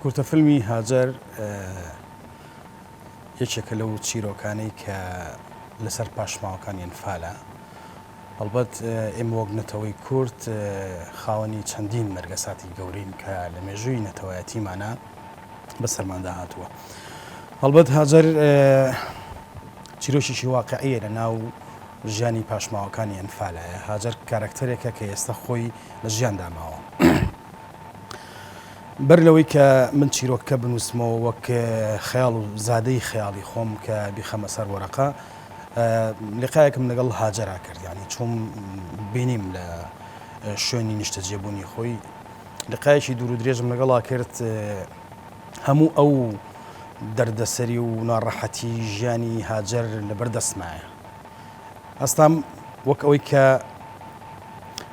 کورتەفیلمی هاجەر یەکێکە لەو چیرۆکانەی کە لەسەر پاشماوەکانی ئەنفالە. هەڵبەت ئێمە وەک نەتەوەی کورد خاوەنی چەندین مەرگەساتی گەورەین کە لە مێژووی نەتەوایەتیمانە بەسەرماندا هاتووە. هەڵبەت هاجەر چیرۆکێکی واقعیە لە ناو ژیانی پاشماوەکانی ئەنفالایە. هاجەر کارکتەرێکە کە ئێستا خۆی لە ژیان داماوە. بەر لەوەی کە من چیرۆکەکە بنووسمەوە وەک خەیاڵ و زادەی خەیاڵی خۆم کە بیخەمە سەر وەرەقە، لقایەکم لەگەڵ هاجەرا کرد، ینی چۆن بینیم لە شوێنی نیشتە جێبوونی خۆی. لقایەکی دوور و درێژم لەگەڵا کرد هەموو ئەو دەردەسەری و ناڕەحەتی ژیانی هاجەر لەبەر دەستمایە. هەستام وەک ئەوەی کە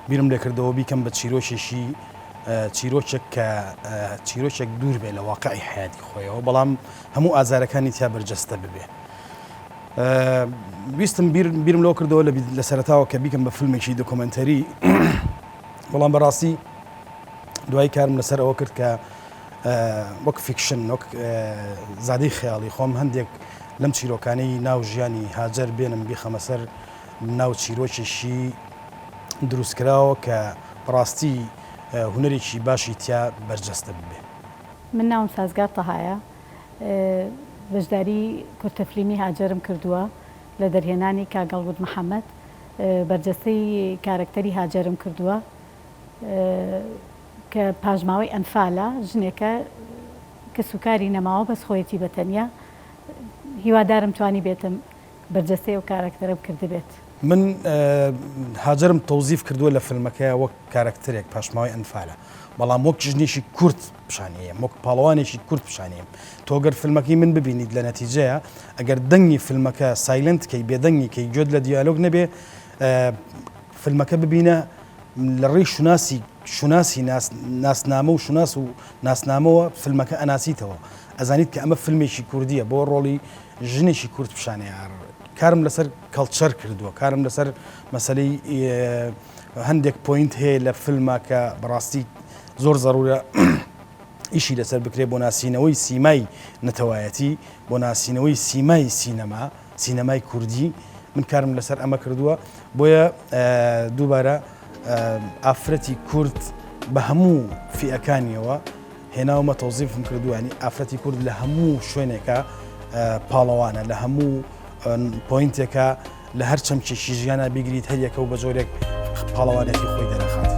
بیرم لێ کردەوە بیکەم بە چیرۆکێکی چیرۆکێک کە چیرۆکێک دوور بێ لە واقعی حیاتی خۆیەوە، بەڵام هەموو ئازارەکانی تیا بەرجەستە ببێ. ویستم بیرم لەوە کردەوە لە سەرەتاوە کە بیکەم بە فیلمێکی دۆکۆمەنتەری، بەڵام بەڕاستی دوای کارم لەسەر ئەوە کرد کە وەک فیکشن وەک زادەی خەیاڵی خۆم هەندێک لەم چیرۆکانەی ناو ژیانی هاجەر بێنم بیخەمە سەر ناو چیرۆکێکی دروستکراوە کە بەڕاستی هونەرێکی باشی تیا بەرجەستە ببێ. من ناوم سازگار تەهایە، بەشداری کورتەفیلمی هاجەرم کردووە لە دەرهێنانی کاگەڵبوود محەممەد، بەرجەستەی کارکتەری هاجەرم کردووە کە پاژماوەی ئەنفالە، ژنێکە کە سوکاری نەماوە بەس خۆیەتی بەتەنیا. هیوادارم توانی بێتم بەرجەستەی و کارکتەرە بکرد بێت. من هاجەرم تەوزیف کردووە لە فیلمەکەیە وەک کارکتەرێک پاشماوەی ئەنفالە، بەڵام وەک ژنێکی کورد پیشانەیەم، وەک پاڵەوانێکی کورد پیشانەیەم. تۆگەر فیلمەکەی من ببینیت لە نەتیجەیە ئەگەر دەنگی فیلمەکە سایلنت کەی بێدەنگی کەی گوێت لە دیالۆگ نەبێ، فیلمەکە ببینە لە ڕێی شوناسی ناسنامە و شوناس و ناسنامەوە فیلمەکە ئەناسیتەوە، ئەزانیت کە ئەمە فیلمێکی کوردیە بۆ ڕۆڵی ژنێکی کورد پیشانەیە. کارم لەسەر کەڵچەر کردووە، کارم لەسەر مەسەلەی هەندێک پۆینت هەیە لە فیلمە کە بەڕاستی زۆر زەڕورە ئیشی لەسەر بکرێت بۆ ناسینەوەی سیمای نەتەوایەتی، بۆ ناسینەوەی سیمای سینەمای کوردی. من کارم لەسەر ئەمە کردووە، بۆیە دووبارە ئافرەتی کورد بە هەموو فئەکانیەوە هێناومە تەوزیفم کردووە، ینی ئافرەتی کورد لە هەموو شوێنێکە پاڵەوانە، لە هەموو پۆینتێکە، لە هەر چەمکێکی ژیانە بیگریت هەریەکە و بە جۆرێک پاڵەوانێتی خۆی دەرەخات.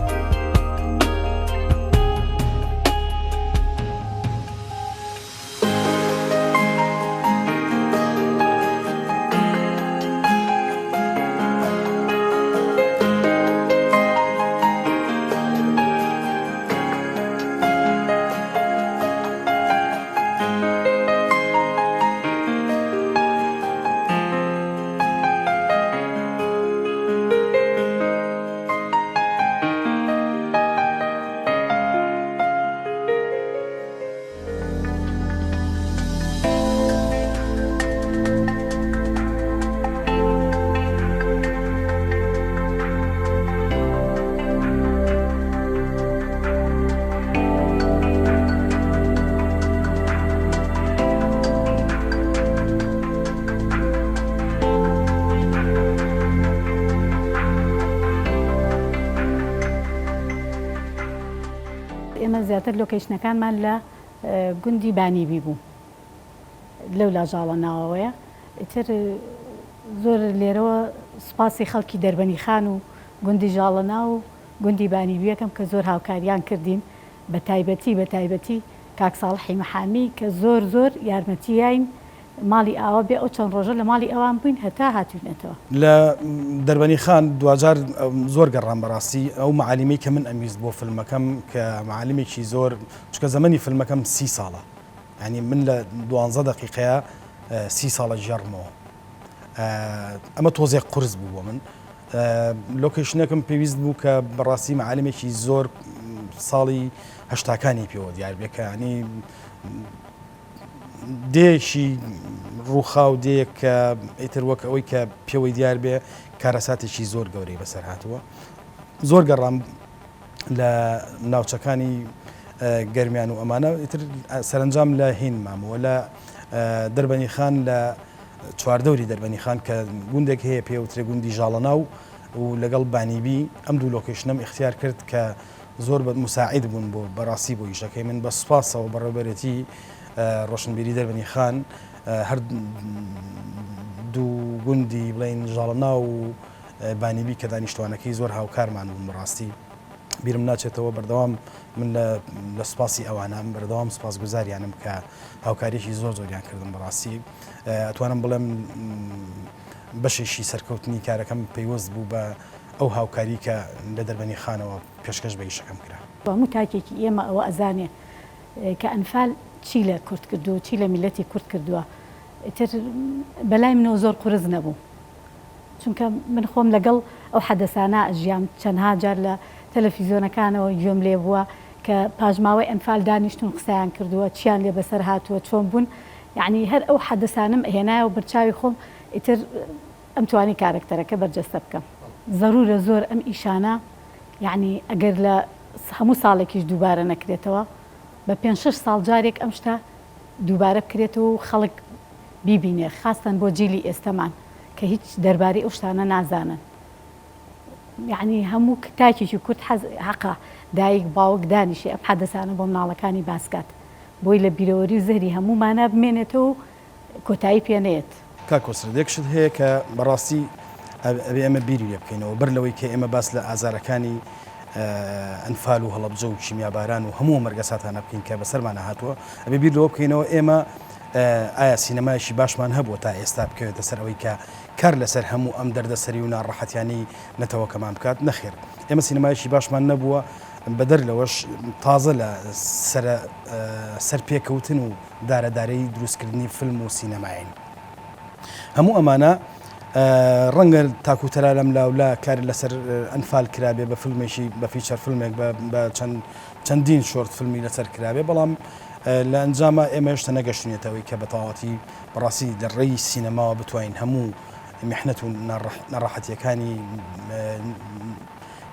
ئێمە زیاتر لۆکیشنەکانمان لە گوندی بانیبی بوو، لەو لاژاڵە ناوەوەیە. ئیتر زۆر لێرەوە سوپاسی خەڵکی دەربەنی خان و گوندی ژاڵەنا و گوندی بانیبیەکەم کە زۆر هاوکاریان کردین، بە تایبەتی کاک ساڵحی مەحامی کە زۆر یارمەتیین ماڵی ئاوا بێ ئەو چەند ڕۆژە لە ماڵی ئەوان بووین هەتا هاتوینەتەوە. لە دەربەنی خان دوجار زۆر گەڕام بەڕاستی ئەو معالیمەی کە من ئەمیست بۆ فیلمەکەم کە معالیمێکی زۆر، چکە زەمەنی فیلمەکەم 30 ساڵە، ینی من لە 12 دقیقەیە 30 ساڵە ژێڕمەوە. ئەمە تۆزێک قورس بوو بۆ من. لۆکیشنەکەم پێویست بوو کە بەڕاستی معالیمێکی زۆر ساڵی هەشتاکانی پێوە دیار بێ، کە ینی دێشی ڕووخا و دەیەک کە ئیتر وەک ئەوەی کە پێوەی دیار بێ کارەساتێکی زۆر گەورەی بەسەر هاتووە. زۆر گەڕام لە ناوچەکانی گەرمیان و ئەمانە ئیتر سەرنجام لە هین مامەوە لە دەربەنی خان لە چواردەوری دەربەنی خان کە گوندێک هەیە پێوترێ گوندی ژاڵەناو و لەگەڵ بانیبی ئەم دوو لۆکیشنم اختیار کرد کە زۆر بە مساعید بوون بۆ بەڕاستی بۆ یشەکەی من بە سوپاسەوە بەڕێوەبەرێتی ڕۆشنبیری دەربەنی خان هەر دوو گوندی بڵین ژاڵەناو و بانیبی کە دانیشتوانەکەی زۆر هاوکارمان بوون بەڕاستی بیرم ناچێتەوە بەردەوام من لە سوپاسی ئەوانە بەردەوام سوپاس گوزاریانم کە هاوکاریشی زۆر زۆریان کردم بەڕاستی ئەتوانم بڵێم بەشێکی سەرکەوتنی کارەکەم پەیوەست بوو بە ئەو هاوکاری کە لە دەربەنی خانەوە پێشکەش بە یشەکەم کرا هەموو تاکێکی ئێمە ئەوە ئەزانێ کە ئەنفال چی لە کورد کردو چی لە میلەتی کورد کردووە ئیتر بەلای منەوە زۆر قورس نەبوو چونکە من خۆم لەگەڵ ئەو حەدەسانە ئەژیام چەندها جار لە تەلەڤیزیۆنەکانەوە گوێم لێ بووە کە پاژماوەی ئەنفال دانیشتون قسەیان کردووە چیان لێ بەسەر هاتووە چۆن بوون یعنی هەر ئەو حەدەسانم هێنایە و بەرچاوی خۆم ئیتر ئەم توانی کارکتەرەکە بەرجەستە بکەم ضرورە زۆر ئەم ئیشانە یعنی ئەگەر لە هەموو ساڵێکیش دووبارە نەکرێتەوە بە 5-6 ساڵ جارێک ئەم شتە دووبارە بکرێتەوە و خەڵک بیبینێ خاستن بۆ جیلی ئێستەمان کە هیچ دەربارەی ئەو شتانە نازانن یعنی هەموو تاکێکی کورد حەقا دایک باوک دانیشێ ئەم حەدەسانە بۆ مناڵەکانی باسکات بۆی لە بیرەوەری و زەهری هەموومانە بمێنێتەوە و کۆتایی پێنێت کاکۆسرێکشت هەیە کە بەڕاستی ئەبێ ئێمە بیری لێ بکەینەوە بەر لەوەی کە ئێمە باس لە ئازارەکانی ئەنفال و هەڵەبجە و کیمیاباران و هەموو مەرگەساتانە بکەین کە بەسەرمانە هاتووە ئەبێ بیر لەوە بکەینەوە ئێمە ئایا سینەمایشی باشمان هەبووە تا ئێستا بکەوێتە سەر ئەوەی کە کار لەسەر هەموو ئەم دەردەسەری و ناڕەحەتیانی نەتەوەکەمان بکات نەخێر ئێمە سینەمایشی باشمان نەبووە بەدەر لەوەش تازە لە سەر پێکەوتن و دارەدارەی دروستکردنی فیلم و سینەماین هەموو ئەمانە ڕەنگە تاکوتەرا لەم لاولا کار لەسەر ئەنفال کرابێ بە فیلمێکی بە فیچەر فیلمێک بە چەندین شۆرت فیلمی لەسەر کرابێ بەڵام لە ئەنجامە ئێمە هێشتا نەگەشتێتەوەی کە بەتەواتی بەڕاستی لە ڕێی سینەماوە بتوانین هەموو میحنەت و نەڕەحەتیەکانی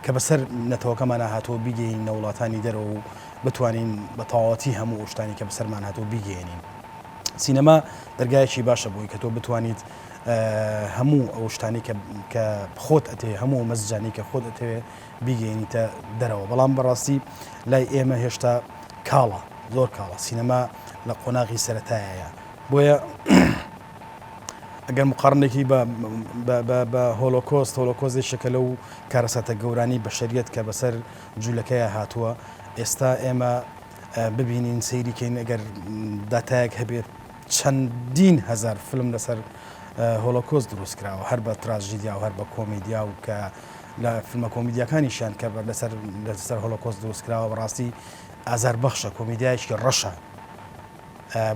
کە بەسەر نەتەوەکەمان هاتووە بیگەین لە وڵاتانی دەرەوە و بتوانین بە تەواوەتی هەموو شتانی کە بەسەرمان هاتووە بیگەێنین سینەما دەرگایەکی باشە بووی کە تۆ بتوانیت هەموو ئەو شتانی کە خۆت ئەتێ هەموو مەزجانی کە خۆت ئەتەوێ بیگەێنیتە دەرەوە بەڵام بەڕاستی لای ئێمە هێشتا کاڵە زۆر کاڵە سینەما لە قۆناغی سەرەتایە بۆیە ئەگەر مقارنێکی بە هۆلۆکۆزێکشەکە لەو کارەساتە گەورانی بەشەریەت کە بەسەر جوولەکەیە هاتووە ئێستا ئێمە ببینین سەیریکەین ئەگەر داتایەک هەبێت چەندین هەزار فیلم لەسەر هۆلۆکۆز دروست کراوە هەر بە تراژیدیا و هەر بە کۆمیدیا و کە لە فیلمە کۆمیدیەکانیشیان کە لەسەر هۆلۆکۆز دروست کراوە بەڕاستی ئازار بەخشە کۆمیدیایشی ڕەشە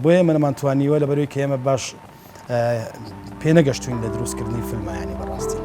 بۆیە ئێمە نەمانتوانیوە لەبەرەوەی کە ئێمە باش پێنەگەشتوین لە دروستکردنی فیلمایانی بەڕاستی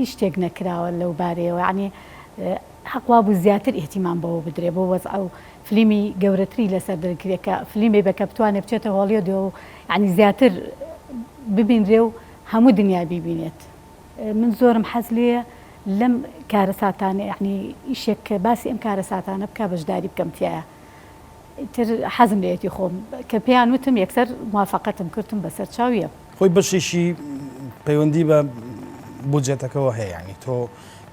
هیچ شتێک نەکراوە لەو بارەیەوە ینی حەقوا بوو زیاتر ئێحتیمان بەوە بدرێ بۆ وەزع ئەو فلیمی گەورەتری لەسەر دەرکرێکە فلیمی بەکە بتوانێت بچێتە هۆڵیۆدەوە و ینی زیاتر ببینرێ و هەموو دنیا بیبینێت من زۆرم حەز لێیە لەم کارە ساتانە ینی ئیشێک کە باسی ئەم کارە ساتانە بکە بەشداری بکەم تایە تر حەزم لێتی خۆم کە پێیان وتم یەکسەر موافقەتم کردم بەسەر چاویە خۆی بەشێکی پەیوەندی بە بودجێتەکەەوە هەیە ینی تۆ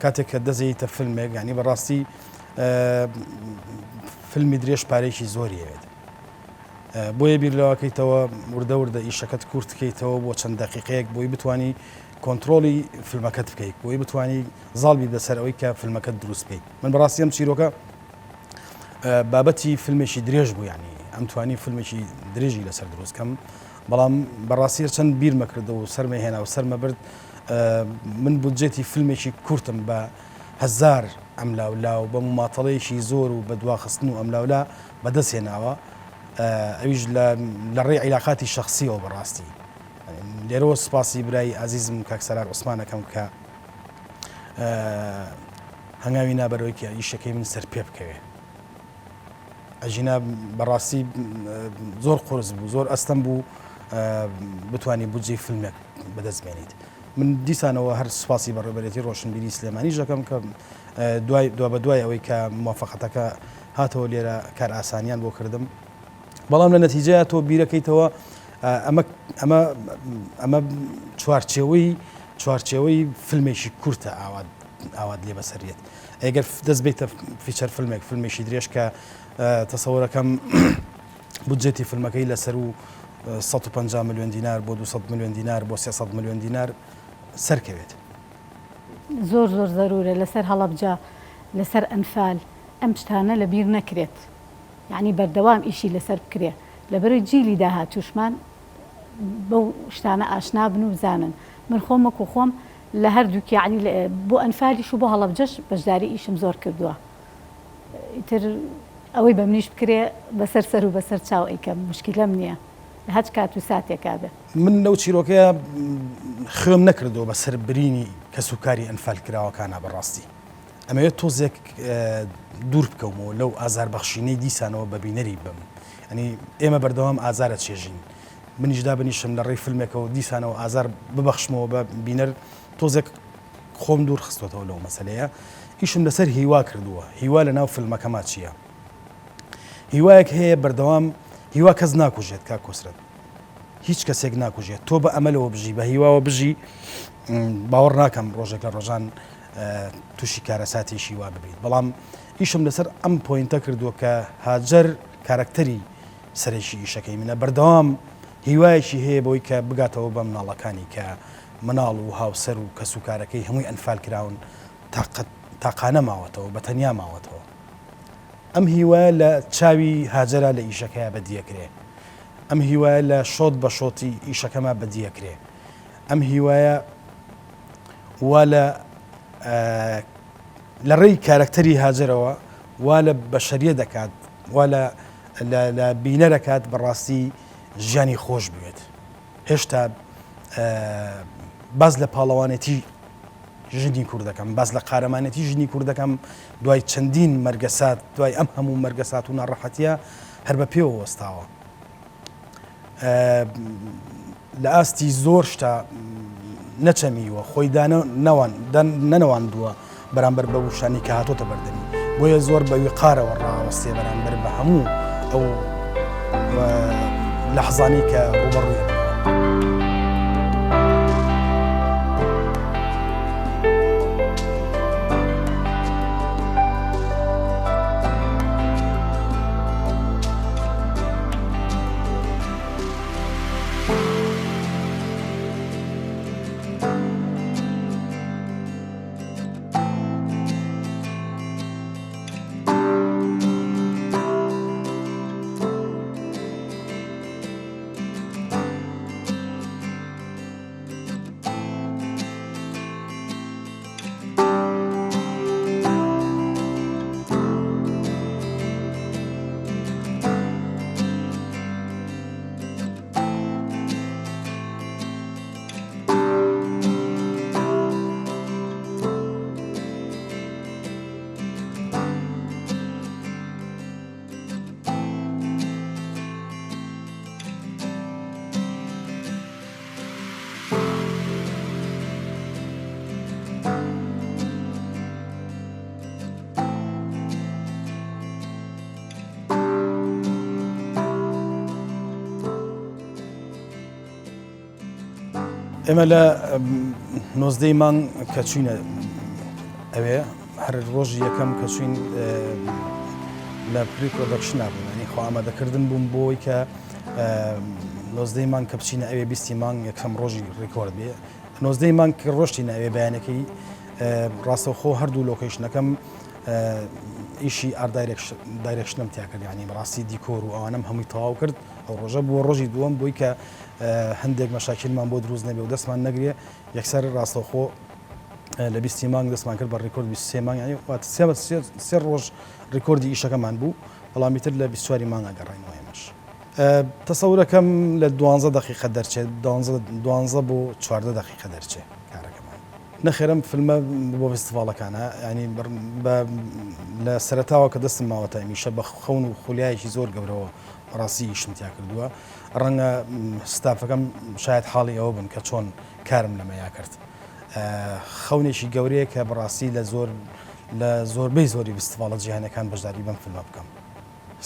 کاتێک کە دەزیتە فیلمێک ینی بەڕاستی فیلمی درێژ پارێکی زۆری هەوێت بۆیە بیر لەوەکەیتەوە وردە وردە ئیشەکەت کورتکەیتەوە بۆ چەند دقیقەیەک بۆی بتانی کۆنتترۆلی فیلمەکەت بکەیت بۆی بتانی زاڵبی بەسەر ئەوەی کە فیلمەکەت دروست بکەیت من بەڕاستی ئەم چیرۆکە بابەتی فیلمێکی درێژ بوو ینی ئەم توانی فیلمێکی درێژی لەسەر دروستکەم بەڵام بەڕاستی چەند بیرمە کردەوە و سەرمە هێنا و سەرمە برد من بودجێتی فیلمێکی کورتم بە هزار ئەملاولا و بە مماتەڵەیەکی زۆر و بە دواخستن و ئەملاولا بەدەست هێناوە ئەویش لە ڕێی عیلاقاتی شخصیەوە بەڕاستی لێرەوە سوپاسی برای عزیزم کاکسەرار عوسمانەکەم کە هەنگاوی نابەرەوەی کە ئیشەکەی من سەر پێ بکەوێ ئەژینا بەڕاستی زۆر قرس بوو زۆر ئەستەم بوو بتانی بودجێی فیلمێک بەدەستمێنیت من دیسانەوە هەر سوپاسی بەڕێبەرێتی ڕۆشنبیری سلێمانی ژەکەم کە دوا بە دوای ئەوەی کە موافقەتەکە هاتەوە لێرە کار ئاسانیان بۆ کردم بەڵام لە نەتیجەیە تۆ بیرەکەیتەوە ئەمە چوارچێوەی فیلمێکی کورتە ئاوات لێ بەسەریت ئەگەر دەست بیتە فیچەر فیلمێک فیلمێکی درێژ کە تەسەوەرەکەم بودجێتی فیلمەکەی لەسەر و 150 ملیۆن دینار بۆ 200 ملیۆن دینار بۆ 300 ملیۆن دینار سەرکەوێت زۆر زۆر ضرورە لەسەر هەڵەبجە لەسەر ئەنفال ئەم شتانە لە بیر نەکرێت یعنی بەردەوام ئیشی لەسەر بکرێ لەبەرەوەی جیلی داهاتووشمان بەو شتانە ئاشنا بن و بزانن من خۆم وەکو خۆم لە هەردووکی یعنی بۆ ئەنفالیش و بۆ هەڵەبجەش بەشداری ئیشم زۆر کردووە ئیتر ئەوەی بە منیش بکرێ بەسەر سەر و بەسەر چاو ئەیکەم مشکلەم نییە لە هەچ کات و ساتێکا بێ من لەو چیرۆکەیە خوێم نەکردەوە بەسەر برینی کەسوکاری ئەنفال کراوەکانە بەڕاستی ئەمەوێت تۆزێک دوور بکەومەوە لەو ئازاربەخشینەی دیسانەوە بە بینەری بم ئەنی ئێمە بەردەوام ئازارە چێژین منیشدا بنیشم لە ڕێی فیلمێکەوە دیسانەوە ئازار ببەخشمەوە بە بینەر تۆزێک خۆم دوور خستۆتەوە لەو مەسەلەیە ئیشم لەسەر هیوا کردووە هیوا لە ناو فیلمەکەما چییە هیوایەک هەیە بەردەوام هیوا کەس ناکوژێت کا کۆسرەت هیچ کەسێک ناکوژێت تۆ بە ئەمەلەوە بژی بە هیواوە بژی باوەڕ ناکەم ڕۆژێک لە ڕۆژان تووشی کارەساتیشی وا ببیت بەڵام ئیشم لەسەر ئەم پۆینتە کردووە کە هاجەر کارکتەری سەرێکی ئیشەکەی منە بەردەوام هیوایەکی هەیە بۆی کە بگاتەوە بە مناڵەکانی کە مناڵ و هاوسەر و کەسوکارەکەی هەمووی ئەنفال کراون تاقانە ماوەتەوە بە تەنیا ماوەتەوە ئەم هیوایە لە چاوی هاجرە لە ئیشەکەیە بەدیەکرێ ئەم هیوایە لە شۆت بە شۆتی ئیشەکەمە بەدیەکرێ ئەم هیوایە وا لە ڕێی کارکتەری هاجرەوە وا لە بەشەریە دەکات وا لە بینە دەکات بەڕاستی ژیانی خۆش بوێت هێشتا باز لە پاڵەوانێتی ژنی کوردەکەم باز لە قارەمانەتی ژنی کوردەکەم دوای چەندین مەرگەسات دوای ئەم هەموو مەرگەسات و ناڕەحەتیە هەر بە پێوە وەستاوە لە ئاستی زۆر شتە نەچەمیوە خۆی نەنەواندووە بەرامبەر بە وشانی کە هاتۆتە بەردەمی بۆیە زۆر بەوی قارەوە ڕاوەستێ بەرامبەر بە هەموو ئەو لەحظانی کە ڕوبەڕووی ئێمە لە نۆزدەی مانگ کە چوینە ئەوێ هەر ڕۆژی یەکەم کە چوین لە پری پرۆدەکشنا بوون ینی خۆ ئامادەکردن بووم بۆی کە نۆزدەی مانگ کە بچینە ئەوێ بیستی مانگ یەکەم ڕۆژی ڕیکۆرد بێ نۆزدەی مانگ کە ڕۆشتینە ئەوێ بەیانەکەی ڕاستەوخۆ هەردوو لۆکیشنەکەم ئیشی دایرێکشنم تیا کرد ینی بەڕاستی دیکۆر و ئەوانم هەمووی تەواو کرد ئەو ڕۆژە بووە ڕۆژی دووەم بۆی کە هەندێک مەشاکیلمان بۆ دروست نەبێ و دەستمان نەگرێ یەکسەر ڕاستەوخۆ لە بیستی مانگ دەستمان کرد بە ڕیکۆرد 23 مانگ ینی سێ ڕۆژ ڕیکۆردی ئیشەکەمان بوو بەڵامی تر لە 24 مانگ ئەگەڕاینەوە ئێمەش تەسەورەکەم لە 12 دقیقە دەرچێت 12 بۆ 14 دقیقە دەرچێت کارەکەمان نەخێرم فیلمە بۆ فستیڤاڵەکانە ینی لە سەرەتاوە کە دەستم ماوەتە ئەمیشە بە خەون و خولیایەکی زۆر گەورەوە ڕاستی ئیشم تیا کردووە ڕەنگە ستافەکەم شاید حاڵی ئەوە بن کە چۆن کارم لەمەیا کرد خەونێکی گەورەیە کە بەڕاستی لە زۆربەی زۆری فستیڤاڵە جیهانەکان بەشداری بەم فیلمە بکەم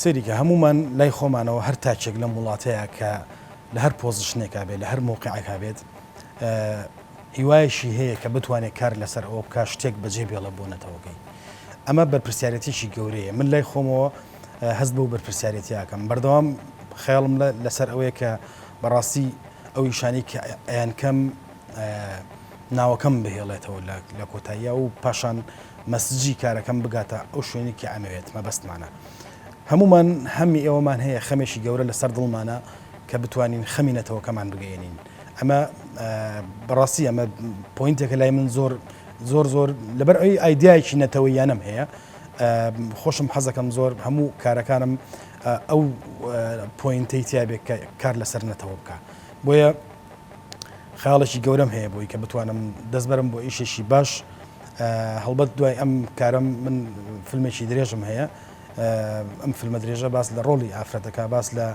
سەریکە هەمومان لای خۆمانەوە هەر تاچێک لە وڵاتەیە کە لە هەر پۆزیشنێکا بێت لە هەر موقعێکا بێت هیوایشی هەیە کە بتوانێت کار لەسەر ئەوە بکە شتێک بەجێ بێڵە بۆ نەتەوەکەی ئەمە بەرپرسیارەتیشی گەورەیە من لای خۆمەوە هەست بە و بەرپرسیارەتیاکەم بەردەوام خەیاڵم لەسەر ئەوەیە کە بەڕاستی ئەو ئیشانی کە ئەیانکەم ناوەکەم بهێڵێتەوە لە کۆتاییە و پاشان مەسجی کارەکەم بگاتە ئەو شوێنێکی ئەمەوێت مەبەستمانە هەمومان هەمی ئێوەمان هەیە خەمێکی گەورە لەسەر دڵمانە کە بتوانین خەمی نەتەوەکەمان بگەێنین ئەمە بەڕاستی ئەمە پۆینتێکە لای من زۆر لەبەر ئەوی ئایدیایکی نەتەوەیانم هەیە خۆشم حەزەکەم زۆر هەموو کارەکانم ئەو پۆینتەی تیابێت کە کار لەسەر نەتەوە بکە بۆیە خەیاڵێکی گەورەم هەیە بۆی کە بتوانم دەست بەرم بۆ ئیشێکی باش هەڵبەت دوای ئەم کارم من فیلمێکی درێژم هەیە ئەم فیلمە درێژە باس لە ڕۆڵی ئافرەتەکە باس لە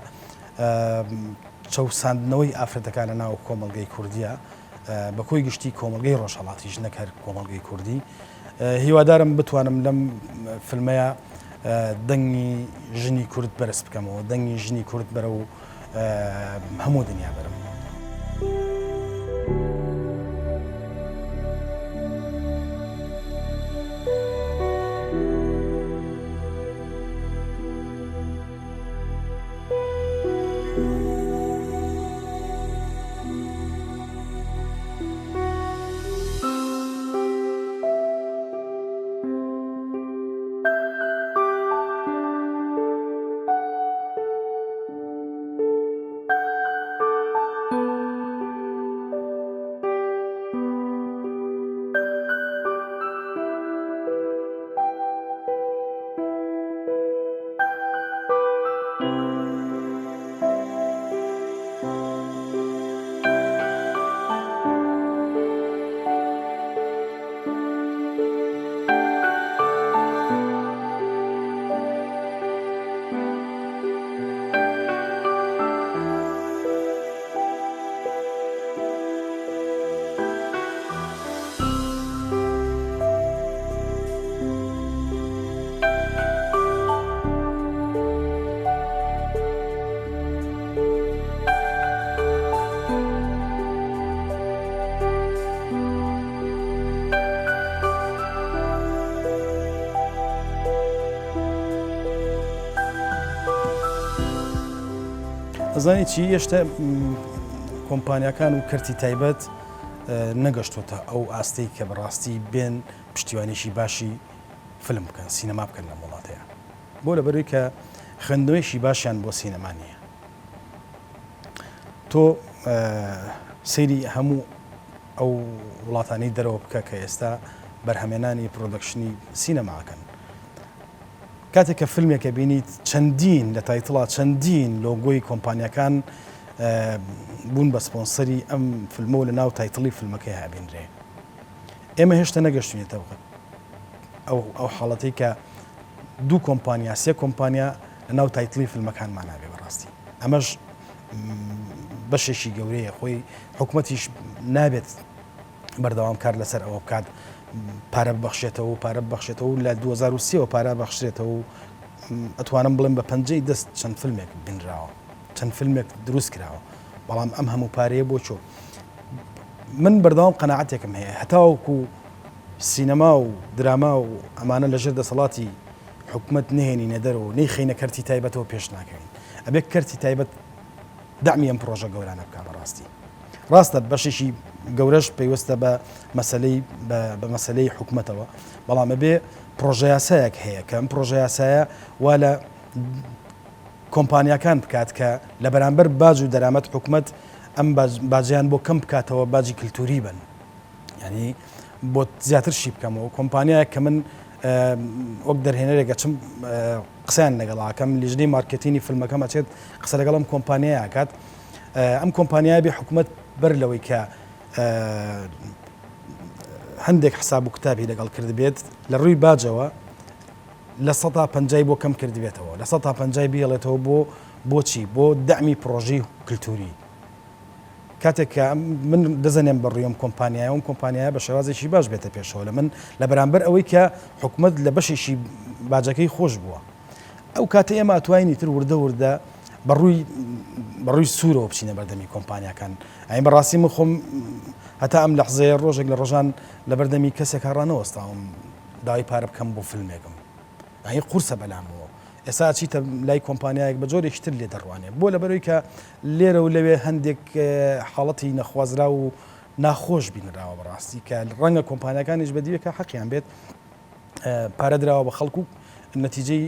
چەوساندنەوەی ئافرەتەکان لە ناو کۆمەڵگەی کوردیە بە کۆی گشتی کۆمەڵگەی ڕۆژهەڵاتیش نەکەر کۆمەڵگەی کوردی هیوادارم بتوانم لەم فیلمەیە دەنگی ژنی کورد بەرز بکەمەوە دەنگی ژنی کورد بەرە و هەموو دنیا بەرم ئەزانی چی هێشتا کۆمپانیاکان و کەرتی تایبەت نەگەشتوتە ئەو ئاستەی کە بەڕاستی بێن پشتیوانیشی باشی فیلم بکەن سینەما بکەن لە وڵاتەیە بۆ لەبەرەوەی کە خوێندنەوەیشی باشیان بۆ سینەما نییە تۆ سەیری هەموو ئەو وڵاتانی دەرەوە بکە کە ئێستا بەرهەمێنانی پرۆدەکشنی سینەماکەن کاتێک کە فیلمێکە بینیت چەندین لە تایتڵا چەندین لۆگۆی کۆمپانیەکان بوون بە سپۆنسەری ئەم فیلمە و لە ناو تایتڵی فیلمەکەی هابینرێ ئێمە هێشتا نەگەشتوینێتەوە ئەو حاڵەتی کە دوو کۆمپانیا سێ کۆمپانیا لە ناو تایتڵی فیلمەکانمان نابێ بەڕاستی ئەمەش بەشێکی گەورەیە خۆی حکوومەتیش نابێت بەردەوام کار لەسەر ئەوە بکات پارە بەخشێتەوە و لە 2023 پارە بەخشرێتەوە و ئەتوانم بڵێم بە پەنجەی دەست چەند فیلمێک بنراوە چەند فیلمێک دروست کراوە بەڵام ئەم هەموو پارەیە بۆ چۆ من بەردەوام قەناعەتێکم هەیە هەتاوەکو سینەما و دراما و ئەمانە لەژێر دەسەڵاتی حکومت نهێنینە دەرەوە نەیخینە کەرتی تایبەتەوە پێش ناکەین ئەبێ کەرتی تایبەت دەعمی ئەم پرۆژە گەورانە بکە بەڕاستی ڕاستە بەشێکی گەورەش پێیوەستە بە مەسەلەی حکومەتەوە بەڵام ئەبێ پرۆژە یاسایەک هەیە کە ئەم پرۆژە یاسایە وا لە کۆمپانیاکان بکات کە لە بەرامبەر باج و دەرامەت حکومت ئەم باجیان بۆ کەم بکاتەوە باجی کللتوری بن ینی بۆ زیاتر شی بکەمەوە کۆمپانیایە کە من وەک دەرهێنەرێکە چم قسەیان لەگەڵاکەم لیژنەی مارکتینی فیلمەکەم ئەچێت قسە لەگەڵ ئەم کۆمپانیایە کات ئەم کۆمپانیای بێ حکومت بەر لەوەی کە هەندێک حساب و کتابی لەگەڵ کرد بێت لە ڕووی باجەوە لە 150 بۆ کەم کرد بێتەوە لە 150 بیڵێتەوە بۆچی بۆ دەعمی پرۆژەی کللتوری کاتێک کە من دەزانێم بەڕوویم کۆمپانیایە ئەم کۆمپانیایە بە شێوازێکی باش بێتە پێشەوە لە من لە بەرامبەر ئەوەی کە حکومت لە بەشێکی باجەکەی خۆش بووە ئەو کاتە ئێمە ئەتوانین تر وردە بەڕووی سوورەوە بچینە بەردەمی کۆمپانیاکان ئەین بەڕاستی من خۆم هەتا ئەم لەحزەیە ڕۆژێک لە ڕۆژان لە بەردەمی کەسێک هەڕانەوەستاوم داوای پارە بکەم بۆ فیلمێکم ئەی قورسە بەلامەوە ئێستا چیتە لای کۆمپانیایەک بە جۆرێکی تر لێ دەڕوانێ بۆ لەبەرەوەی کە لێرە و لەوێ هەندێک حاڵەتی نەخوازرا و ناخۆش بینراوە بەڕاستی کە ڕەنگە کۆمپانیەکانیش بەدیوێکە حەقیان بێت پارە درراوە بە خەڵکو نەتیجەی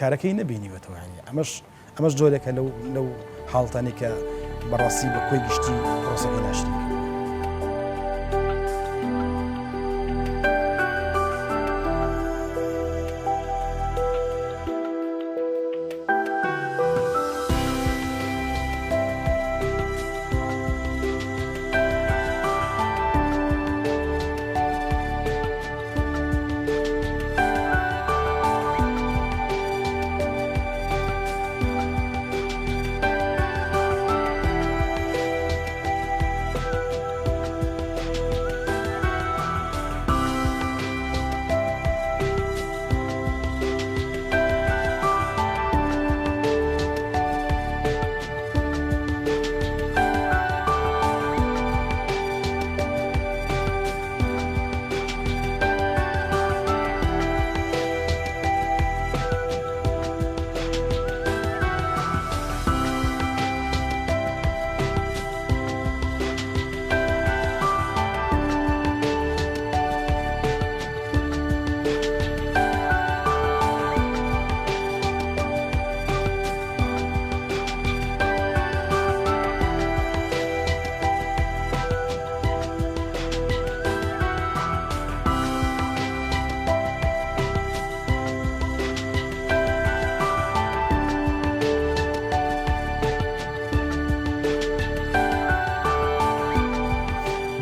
کارەکەی نەبینیوێتەوە هەنی ئەمەش جۆرێکە لەو حاڵتانی کە بەڕاستی بە کۆی گشتی پرۆسەکەی ناشری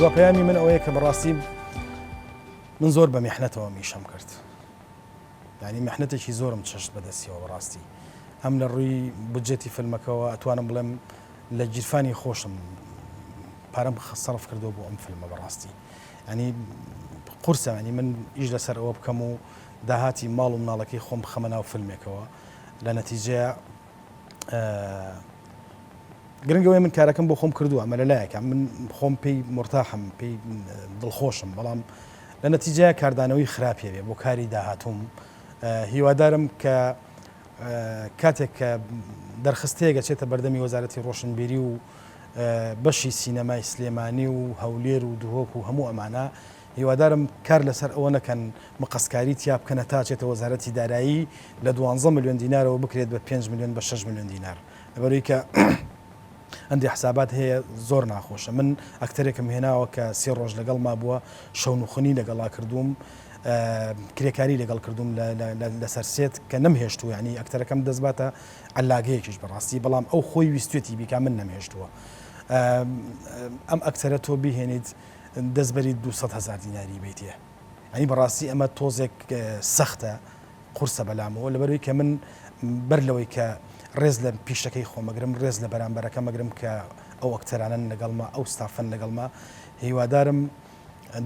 دو پەیامی من ئەوەیە کە بەڕاستی من زۆر بە میحنەتەوە میشەم کرد ینی میحنەتێکی زۆرم چەشت بەدەستیەوە بەڕاستی هەم لە ڕووی بودجێتی فیلمەکەەوە ئەتوانم بڵێم لە گیرفانی خۆشم پارەم سەرف کردەوە بۆ ئەم فیلمە بەڕاستی ینی قورسە ینی من ئیش لەسەر ئەوە بکەم و داهاتی ماڵ و مناڵەکەی خۆم بخەمە ناو فیلمێکەوە لە نەتیجەیە گرنگەوەی من کارەکەم بۆ خۆم کردووە ئەمە لەلایەکە من خۆم پێی مرتاحم پێی دڵخۆشم بەڵام لە نەتیجەیە کاردانەوەی خراپێ بێ بۆ کاری داهاتوم هیوادارم کە کاتێک کە دەرخستەیەک چێتە بەردەمی وەزارەتی ڕۆشنبیری و بەشی سینەمای سلێمانی و هەولێر و دوهۆک و هەموو ئەمانە هیوادارم کار لەسەر ئەوە نەکەن مقەسکاری تیا بکەنە تا چێتە وەزارەتی دارایی لە 12 ملیۆن دینارەوە بکرێت بە 5 ملیۆن بە 6 ملیۆن دینار لەبەرەوەی کە هەندی حسابات هەیە زۆر ناخۆشە من ئەکتەرێکم هێناوە کە 3 ڕۆژ لەگەڵ ما بووە شەونوخنی لەگەڵا کردووم کرێکاری لەگەڵ کردوم لەسەر سێت کە نەمهێشتووە ینی ئەکتەرەکەم دەستباتە ئەلاگەیەکیش بەڕاستی بەڵام ئەو خۆی ویستێتی بیکا من نەمهێشتووە ئەم ئەکتەرە تۆ بیهێنیت دەستبەری 200,000 دیناری بیتە ینی بەڕاستی ئەمە تۆزێک سەختە قورسە بەلامەوە لەبەرەوەی کە من بەر لەوەی کە ڕێز لە پیشەکەی خۆمەگرم ڕێز لە بەرامبەرەکە مەگرم کە ئەو ئەکتەرانن لەگەڵما ئەو ستافن لەگەڵما هیوادارم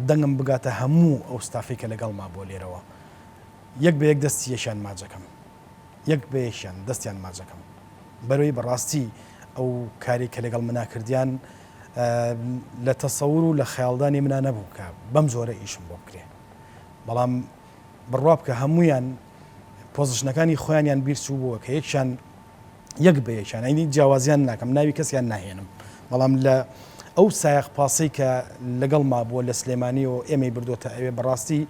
دەنگم بگاتە هەموو ئەو ستافی کە لەگەڵما بۆ لێرەوە یەک بە یەک دەستی یەشیان ماجەکەم یەک بە یەکیان دەستیان ماجەکەم بەرەوەی بەڕاستی ئەو کاری کە لەگەڵ مناکردیان لە تەسەور و لە خەیاڵدانی منە نەبوو کە بەم جۆرە ئیشم بۆ بکرێ بەڵام بڕوا بکە هەمویان پۆزیشنەکانی خۆیانیان بیرچوو بووە کە یەکیان یەک بە یەکیان ئەینی جیاوازیان ناکەم ناوی کەسیان ناهێنم بەڵام لە ئەو سایق پاسی کە لەگەڵ ما بووە لە سلێمانی و ئێمەی بردوۆتە ئەوێ بەڕاستی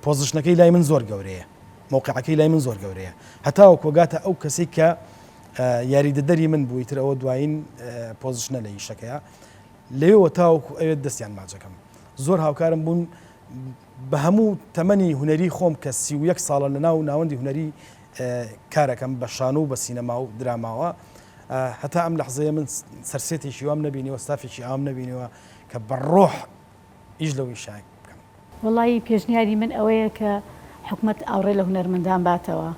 پۆزیشنەکەی لای من زۆر گەورەیە مووقعەکەی لای من زۆر گەورەیە هەتاوە کۆگاتە ئەو کەسی کە یاریدەدەری من بوویتر ئەوە دوایین پۆزیشنە لە ئیشەکەیە لێەوە تاوەکو ئەوێت دەستیان ماچەکەم زۆر هاوکارم بوون بە هەموو تەمەنی هوەری خۆم کە 31 ساڵە لە ناو ناوەندی هوەری کارەکەم بە شانە و بە سینەما و دراماوە هەتا ئەم لەحزەیە من سەرسێتێکی وام نبینیوە ستافێکی ئام نبینیوە کە بەڕۆح ئیش لەوەی شای بکەم وڵی پێشنیاری من ئەوەیە کە حکوومەت ئاوڕێ لە هونەرمەندان باتەوە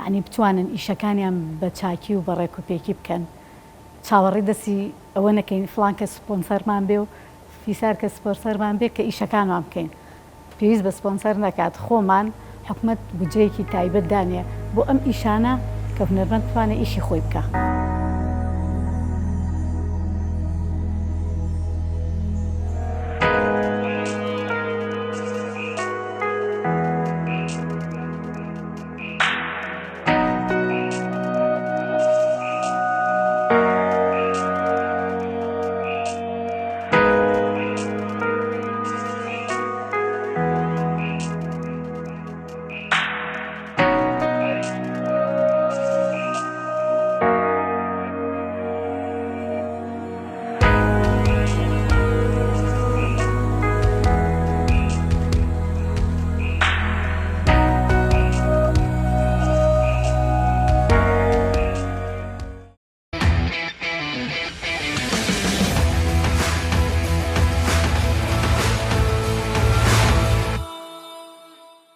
ینی بتوانن ئیشەکانیان بە چاکی و بە ڕێکوپێکی بکەن چاوەڕێ دەستی ئەوە نەکەین فلان کە سپۆنسەرمان بێ و فیسار کە سپۆنسەرمان بێ کە ئیشەکانمان بکەین پێویست بە سپۆنسەر نەکات خۆمان حکوومەت بودجەیەکی تایبەت دانێ بۆ ئەم ئیشانە کە هونەرمەند بتوانێت ئیشی خۆی بکە.